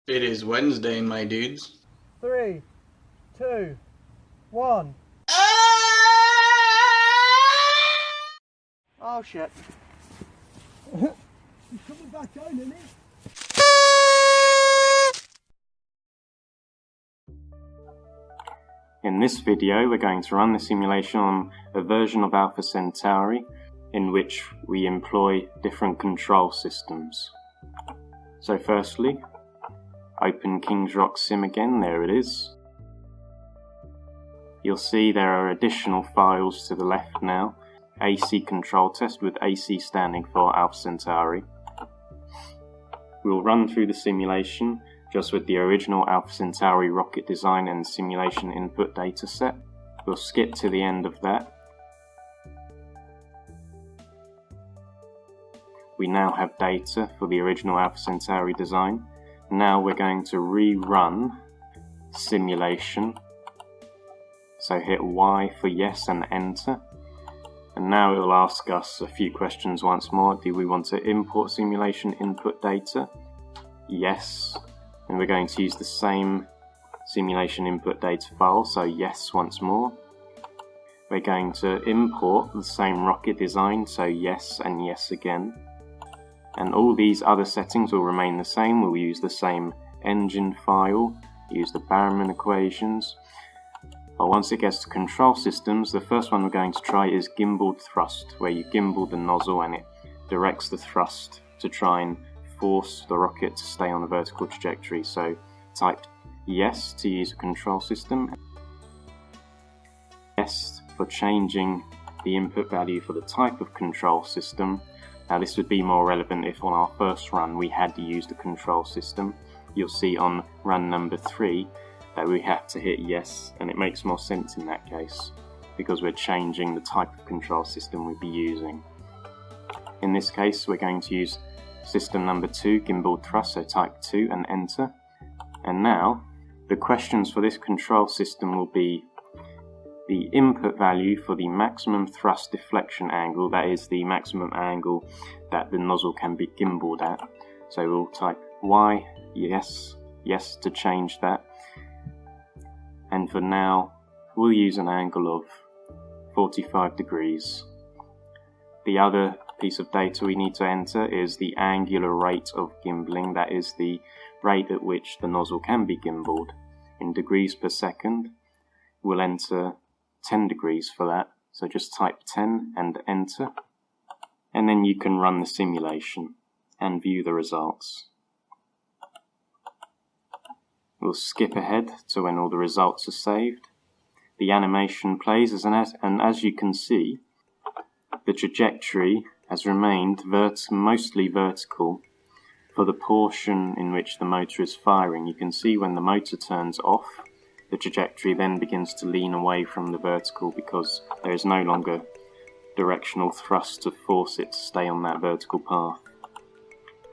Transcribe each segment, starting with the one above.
It is Wednesday, my dudes. 3, 2, 1. Oh shit. He's coming back on, isn't he? In this video, we're going to run the simulation on a version of Alpha Centauri in which we employ different control systems. So firstly, open KingsRockSim again, there it is. You'll see there are additional files to the left now. AC control test with AC standing for Alpha Centauri. We'll run through the simulation just with the original Alpha Centauri rocket design and simulation input data set. We'll skip to the end of that. We now have data for the original Alpha Centauri design. Now we're going to rerun simulation. So hit Y for yes and enter. And now it will ask us a few questions once more. Do we want to import simulation input data? Yes. And we're going to use the same simulation input data file, so yes once more. We're going to import the same rocket design, so yes and yes again. And all these other settings will remain the same. We'll use the same engine file, use the Barrowman equations. But once it gets to control systems, the first one we're going to try is gimbaled thrust, where you gimbal the nozzle and it directs the thrust to try and force the rocket to stay on a vertical trajectory. So type yes to use a control system. Yes for changing the input value for the type of control system. Now this would be more relevant if on our first run we had to use the control system. You'll see on run number 3 that we have to hit yes, and it makes more sense in that case because we're changing the type of control system we'd be using. In this case we're going to use system number 2, gimbal thrust, so type 2 and enter. And now the questions for this control system will be the input value for the maximum thrust deflection angle, that is the maximum angle that the nozzle can be gimbaled at. So we'll type Y, yes, yes to change that. And for now, we'll use an angle of 45 degrees. The other piece of data we need to enter is the angular rate of gimbaling, that is the rate at which the nozzle can be gimbaled. In degrees per second, we'll enter 10 degrees for that, so just type 10 and enter. And then you can run the simulation and view the results. We'll skip ahead to when all the results are saved. The animation plays, and as you can see, the trajectory has remained mostly vertical for the portion in which the motor is firing. You can see when the motor turns off, the trajectory then begins to lean away from the vertical because there is no longer directional thrust to force it to stay on that vertical path.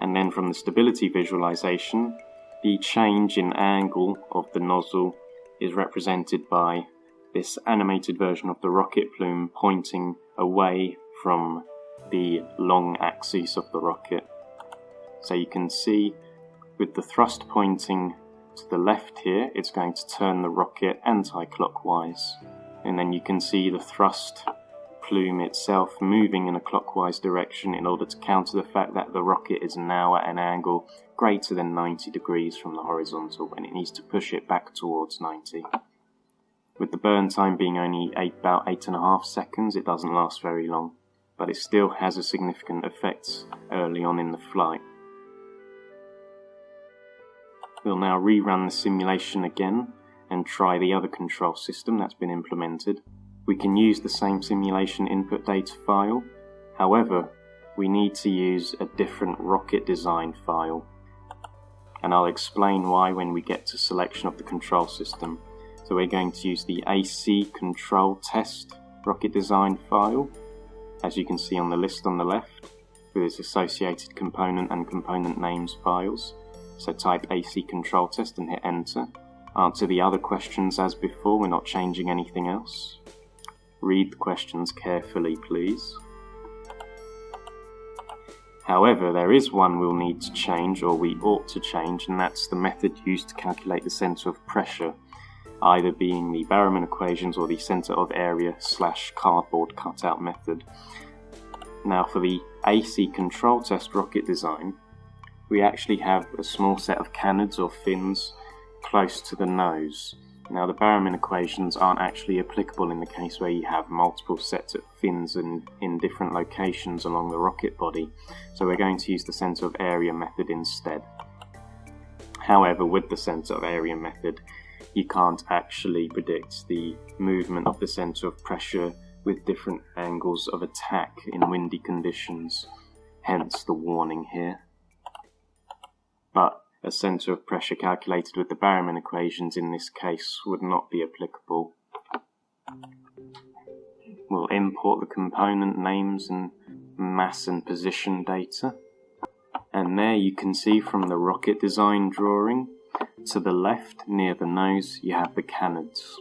And then from the stability visualization, the change in angle of the nozzle is represented by this animated version of the rocket plume pointing away from the long axis of the rocket. So you can see with the thrust pointing to the left here, it's going to turn the rocket anti-clockwise. And then you can see the thrust plume itself moving in a clockwise direction in order to counter the fact that the rocket is now at an angle greater than 90 degrees from the horizontal and it needs to push it back towards 90. With the burn time being only about 8.5 seconds, it doesn't last very long, but it still has a significant effect early on in the flight. We'll now rerun the simulation again and try the other control system that's been implemented. We can use the same simulation input data file, however, we need to use a different rocket design file. And I'll explain why when we get to selection of the control system. So we're going to use the AC control test rocket design file, as you can see on the list on the left, with its associated component and component names files. So type AC control test and hit enter. Answer the other questions as before, we're not changing anything else. Read the questions carefully, please. However, there is one we'll need to change, or we ought to change, and that's the method used to calculate the centre of pressure, either being the Barrowman equations or the centre of area / cardboard cutout method. Now for the AC control test rocket design, we actually have a small set of canards or fins close to the nose. Now the Barrowman equations aren't actually applicable in the case where you have multiple sets of fins in different locations along the rocket body, so we're going to use the centre of area method instead. However, with the centre of area method, you can't actually predict the movement of the centre of pressure with different angles of attack in windy conditions, hence the warning here. But a centre of pressure calculated with the Barrowman equations in this case would not be applicable. We'll import the component names and mass and position data. And there you can see from the rocket design drawing, to the left near the nose you have the canards.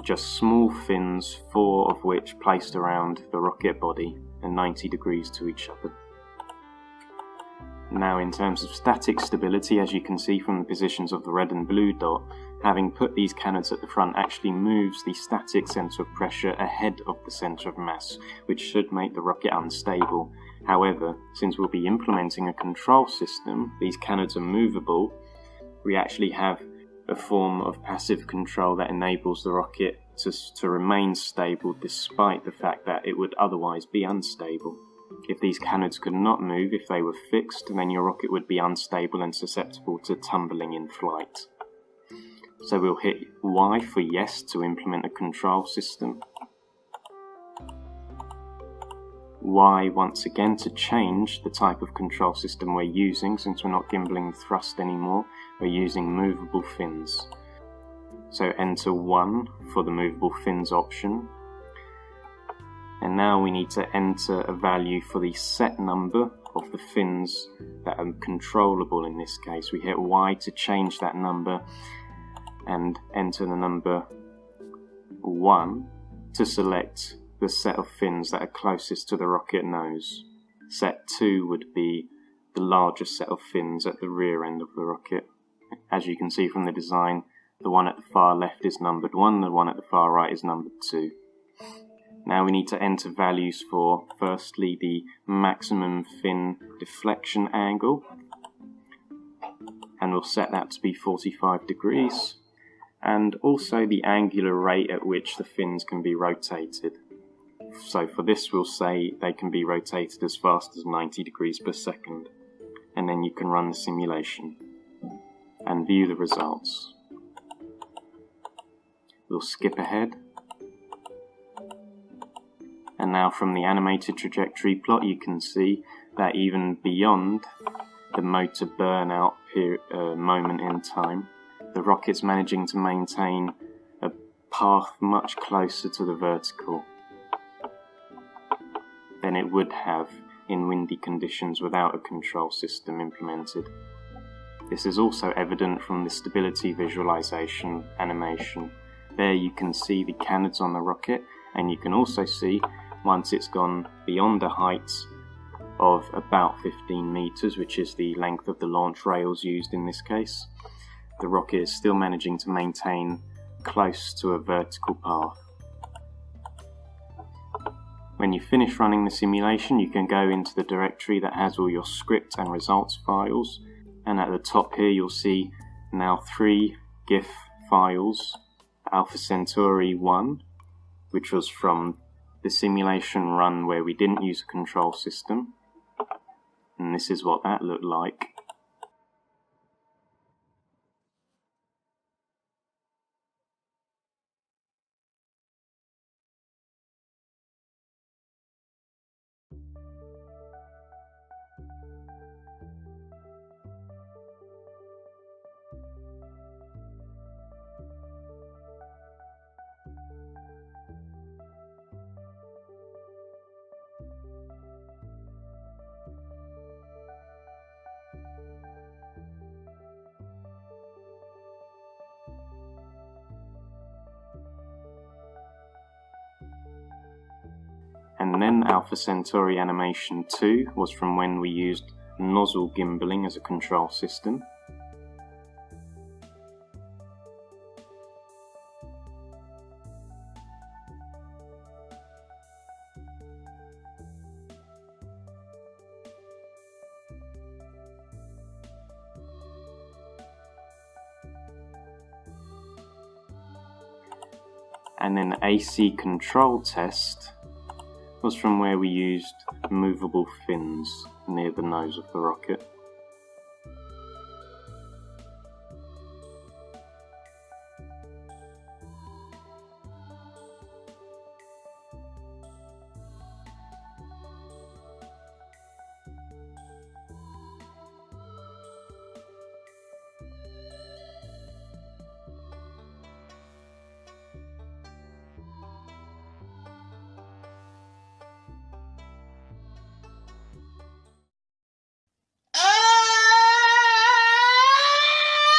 Just small fins, 4 of which placed around the rocket body and 90 degrees to each other. Now in terms of static stability, as you can see from the positions of the red and blue dot, having put these canards at the front actually moves the static centre of pressure ahead of the centre of mass, which should make the rocket unstable. However, since we'll be implementing a control system, these canards are movable, we actually have a form of passive control that enables the rocket to remain stable despite the fact that it would otherwise be unstable. If these canards could not move, if they were fixed, then your rocket would be unstable and susceptible to tumbling in flight. So we'll hit Y for yes to implement a control system. Y once again to change the type of control system we're using, since we're not gimbaling thrust anymore, we're using movable fins. So enter 1 for the movable fins option. And now we need to enter a value for the set number of the fins that are controllable in this case. We hit Y to change that number and enter the number 1 to select the set of fins that are closest to the rocket nose. Set 2 would be the larger set of fins at the rear end of the rocket. As you can see from the design, the one at the far left is numbered 1, the one at the far right is numbered 2. Now we need to enter values for, firstly, the maximum fin deflection angle, and we'll set that to be 45 degrees, and also the angular rate at which the fins can be rotated. So for this we'll say they can be rotated as fast as 90 degrees per second, and then you can run the simulation and view the results. We'll skip ahead. And now from the animated trajectory plot you can see that even beyond the motor burnout moment in time, the rocket's managing to maintain a path much closer to the vertical than it would have in windy conditions without a control system implemented. This is also evident from the stability visualization animation. There you can see the canards on the rocket, and you can also see once it's gone beyond a height of about 15 meters, which is the length of the launch rails used in this case, the rocket is still managing to maintain close to a vertical path. When you finish running the simulation, you can go into the directory that has all your script and results files, and at the top here you'll see now 3 GIF files. Alpha Centauri 1, which was from the simulation run where we didn't use a control system, and this is what that looked like. And then Alpha Centauri Animation 2 was from when we used nozzle gimballing as a control system. And then AC control test was from where we used movable fins near the nose of the rocket.